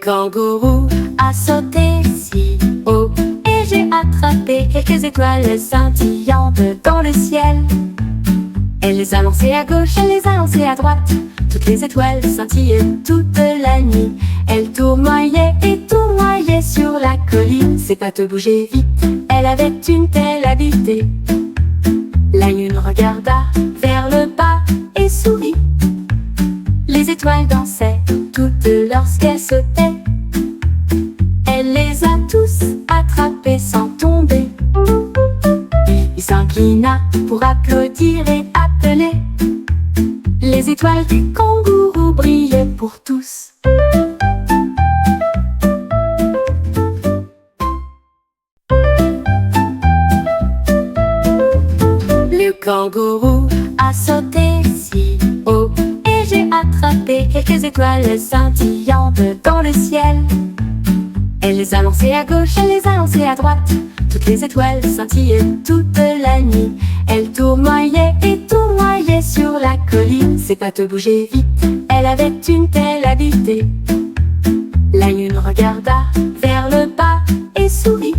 kangourou a sauté si haut et j'ai attrapé quelques étoiles scintillantes dans le ciel. Elle les a lancées à gauche, elle les a lancées à droite. Toutes les étoiles scintillaient toute la nuit. Elle tournoyait et tournoyait sur la colline. Ses pattes bougeaient vite, elle avait une telle habileté. La lune regarda vers le bas et sourit. Les étoiles dansaient toutes lorsqu'elle sautait. Elle les a tous attrapés sans tomber. Il s'inclina pour applaudir et appeler. Les étoiles du kangourou brillaient pour tous. Le kangourou a sauté si haut et j'ai attrapé quelques étoiles scintillantes dans le ciel. Elle les a lancées à gauche, elle les a lancées à droite. Toutes les étoiles scintillaient toute la nuit. Elle tournoyait et tournoyait sur la colline. Ses pattes bougeaient vite, elle avait une telle habileté. La lune regarda vers le bas et sourit.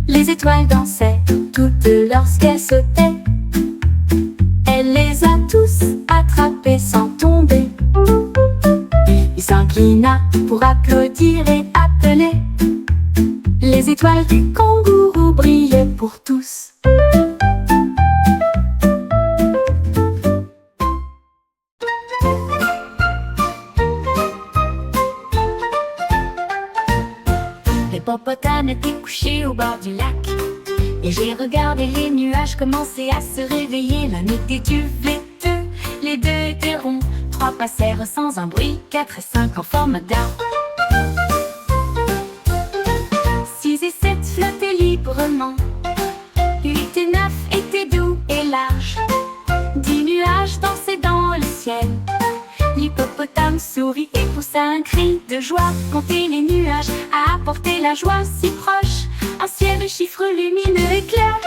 Les étoiles dansaient toutes lorsqu'elle sautait. Elle les a tous attrapés sans tomber. Il s'inclina pour applaudir et appeler. Les étoiles du kangourou brillaient pour tous. L'hippopotame était couché au bord du lac et j'ai regardé les nuages commencer à se réveiller. L'un était duveteux, les deux étaient ronds. 3 passèrent sans un bruit, 4 et 5 en forme d'arbre. 6 et 7 flottaient librement. 8 et 9 étaient doux et larges. 10 nuages dansaient dans le ciel. L'hippopotame sourit et poussa un cri de joie. Compter les nuages a apporté la joie si proche. Un ciel de chiffres lumineux et clair.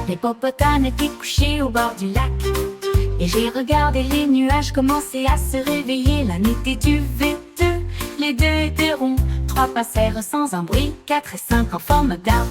L'hippopotame était couché au bord du lac et j'ai regardé les nuages commencer à se réveiller. L'un était duveteux, les deux étaient ronds. 3 passèrent sans un bruit, 4 et 5 en forme d'arbre.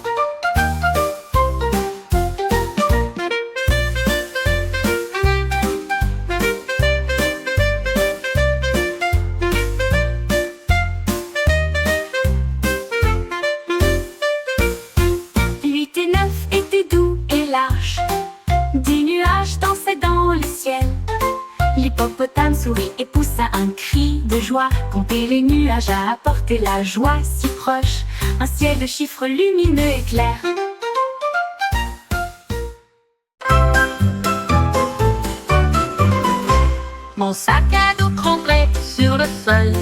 L'hippopotame sourit et poussa un cri de joie. Compter les nuages a apporté la joie si proche. Un ciel de chiffres lumineux et clair. Mon sac à dos tremblait sur le sol.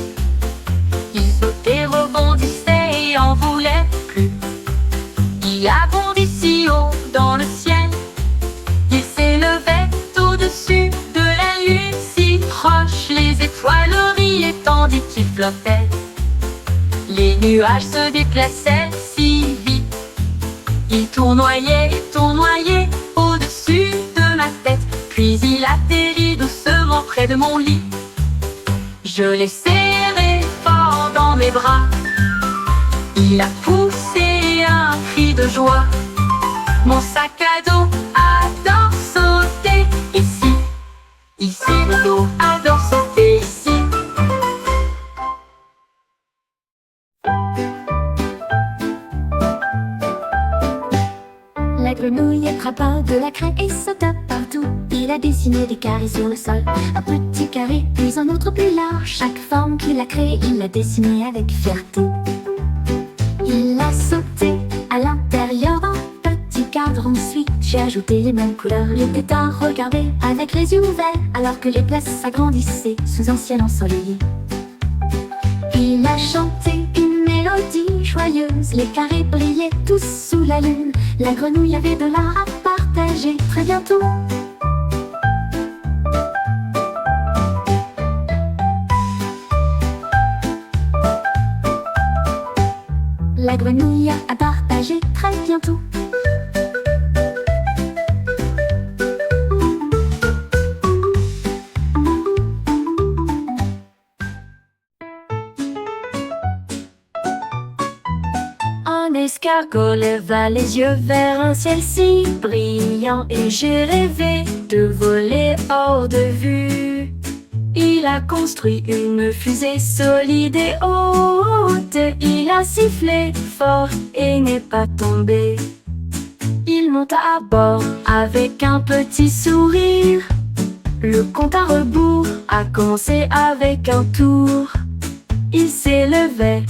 Il sautait, rebondissait et en voulait plus. Il abondit si haut dans le ciel. Il s'élevait au-dessus de la lune si proche. Les étoiles riaient tandis qu'il flottait. Les nuages se déplaçaient si vite. Il tournoyait et tournoyait au-dessus de ma tête. Puis il atterrit doucement près de mon lit. Je l'ai serré fort dans mes bras. Il a poussé un cri de joie. Mon sac à dos adore sauter ici. Ici, mon dos adore sauter ici. La grenouille attrapa de la craie et sauta partout. Il a dessiné des carrés sur le sol. Un petit carré, puis un autre plus large. Chaque forme qu'il a créée, il l'a dessinée avec fierté. Il a sauté à l'intérieur d'un petit cadre. Ensuite, j'ai ajouté les mêmes couleurs. Il était à regarder avec les yeux ouverts, alors que les places s'agrandissaient sous un ciel ensoleillé. Il a chanté une mélodie joyeuse. Les carrés brillaient tous sous la lune. La grenouille avait de l'art à partager très bientôt. La grenouille a partagé très bientôt. escargot leva les yeux vers un ciel si brillant et j'ai rêvé de voler hors de vue. Il a construit une fusée solide et haute, il a sifflé fort et n'est pas tombé. Il monta à bord avec un petit sourire. Le compte à rebours a commencé avec un tour. Il s'élevait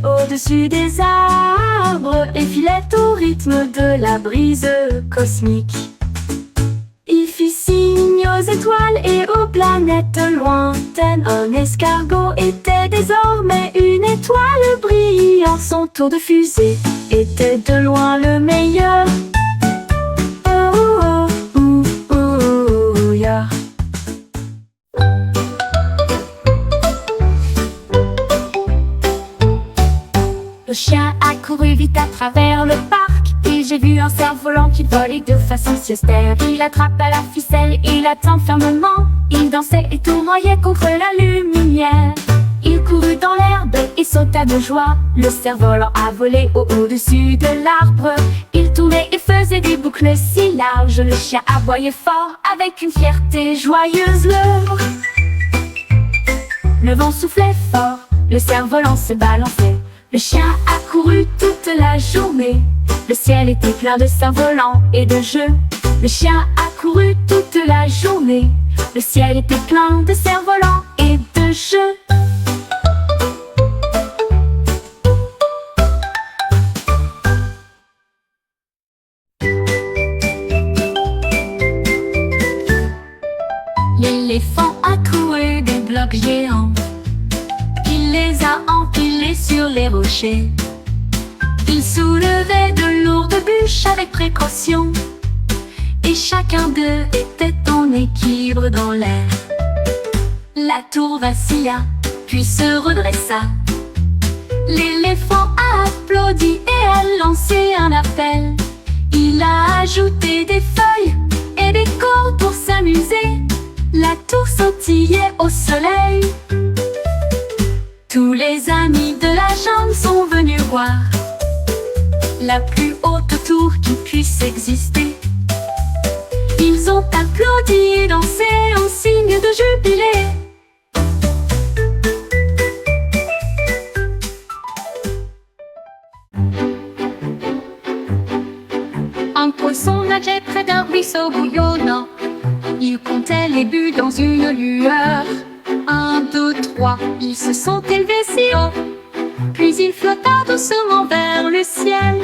au-dessus des arbres et filait au rythme de la brise cosmique. Il fit signe aux étoiles et aux planètes lointaines. Un escargot était désormais une étoile brillant. Son tour de fusée était de loin le meilleur. Yeah. Le chien a couru vite à travers le parc et j'ai vu un cerf-volant qui volait de façon siestère. Il attrapa la ficelle, il attend fermement. Il dansait et tournoyait contre la lumière. Il courut dans l'herbe et sauta de joie. Le cerf-volant a volé au-dessus de l'arbre. Il tournait et faisait des boucles si larges. Le chien aboyait fort avec une fierté joyeuse. Le vent soufflait fort, le cerf-volant se balançait. Le chien a couru toute la journée. Le ciel était plein de cerfs-volants et de jeux. Le chien a couru toute la journée. Le ciel était plein de cerfs-volants et de jeux. L'éléphant a troué des blocs géants. Il les a empilés sur les rochers. Il soulevait de lourdes bûches avec précaution. Et chacun d'eux était en équilibre dans l'air. La tour vacilla, puis se redressa. L'éléphant a applaudi et a lancé un appel. Il a ajouté des feuilles et des cordes pour s'amuser. La tour sautillait au soleil. Tous les amis de la jungle sont venus voir la plus haute tour qui puisse exister. Ils ont applaudi et dansé en signe de jubilé. Un poisson nageait près d'un ruisseau bouillonnant. Il comptait les bulles dans une lueur. 1, 2, 3, ils se sont élevés si haut. Puis il flotta doucement vers le ciel.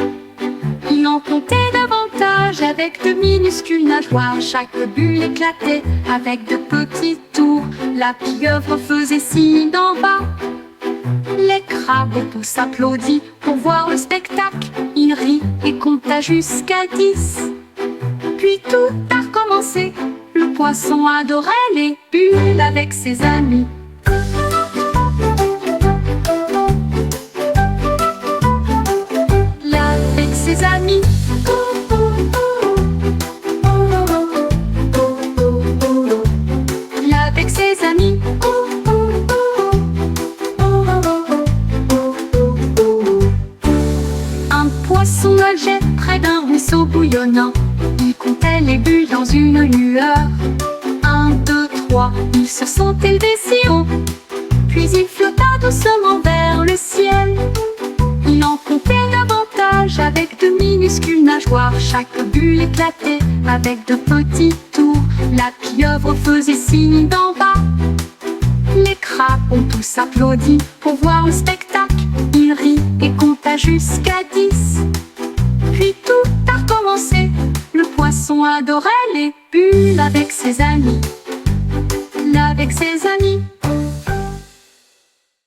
Il en comptait davantage avec de minuscules nageoires. Chaque bulle éclatait avec de petits tours. La pieuvre faisait signe d'en bas. Les crabes ont tous applaudi pour voir le spectacle. Il rit et compta jusqu'à 10. Puis tout a recommencé. Le poisson adorait les bulles avec ses amis. Là avec ses amis. Là avec ses amis. Un poisson nageait près d'un ruisseau bouillonnant. Il comptait les bulles dans une lueur. 1, 2, 3, ils se sont élevés si haut. Puis il flotta doucement vers le ciel. Il en comptait davantage avec de minuscules nageoires. Chaque bulle éclatait avec de petits tours. La pieuvre faisait signe d'en bas. Les crabes ont tous applaudi pour voir le spectacle. Il rit et compta jusqu'à 10. Puis tout a recommencé. Le poisson adorait les bulles avec ses amis. Là avec ses amis.